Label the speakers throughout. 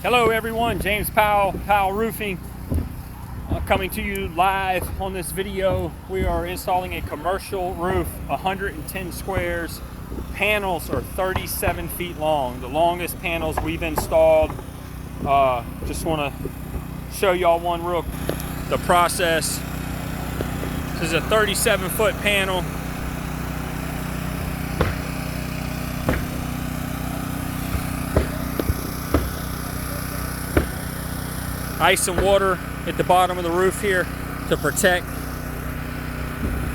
Speaker 1: Hello everyone, James Powell, Powell Roofing, coming to you live on this video. We are installing a commercial roof, 110 squares. Panels are 37 feet long, the longest panels we've installed. Just want to show y'all the process. This is a 37-foot panel. Ice and water at the bottom of the roof here to protect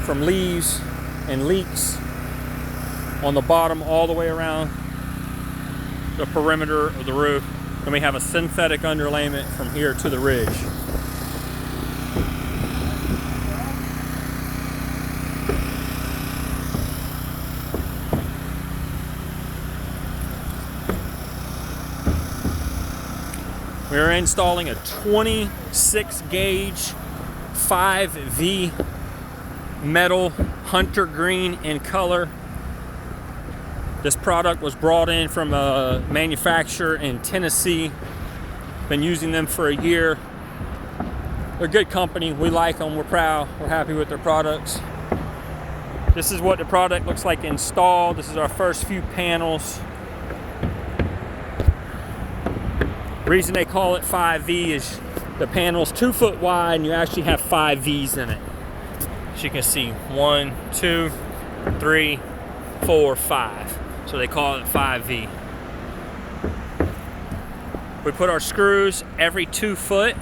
Speaker 1: from leaves and leaks on the bottom all the way around the perimeter of the roof. And we have a synthetic underlayment from here to the ridge. We're installing a 26 gauge 5V metal hunter green in color. This product was brought in from a manufacturer in Tennessee. Been using them for a year. They're a good company. We like them. We're proud. We're happy with their products. This is what the product looks like installed. This is our first few panels. The reason they call it 5V is the panel's 2 foot wide and you actually have 5 V's in it. As you can see, 1, 2, 3, 4, 5. So they call it 5V. We put our screws every 2 foot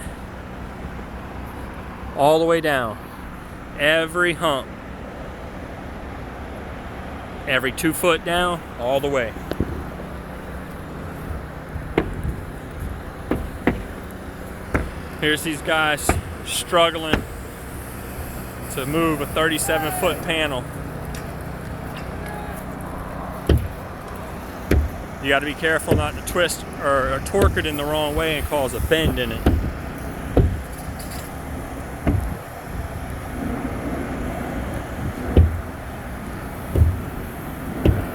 Speaker 1: all the way down. Every hump. Every 2 foot down, all the way. Here's these guys struggling to move a 37-foot panel. You got to be careful not to twist or torque it in the wrong way and cause a bend in it.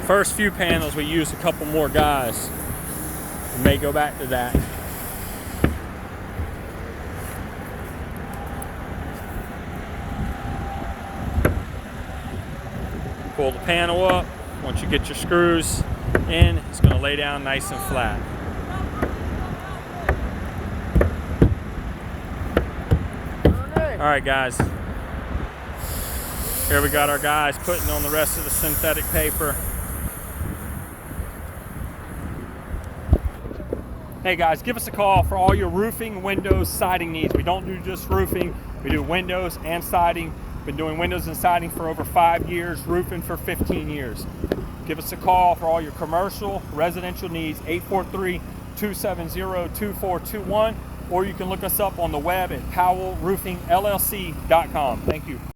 Speaker 1: First few panels we used a couple more guys. We may go back to that. Pull the panel up. Once you get your screws in, it's going to lay down nice and flat. All right, guys. Here we got our guys putting on the rest of the synthetic paper. Hey guys, give us a call for all your roofing, windows, siding needs. We don't do just roofing. We do windows and siding. Been doing windows and siding for over 5 years, roofing for 15 years. Give us a call for all your commercial, residential needs, 843-270-2421, or you can look us up on the web at powellroofingllc.com. Thank you.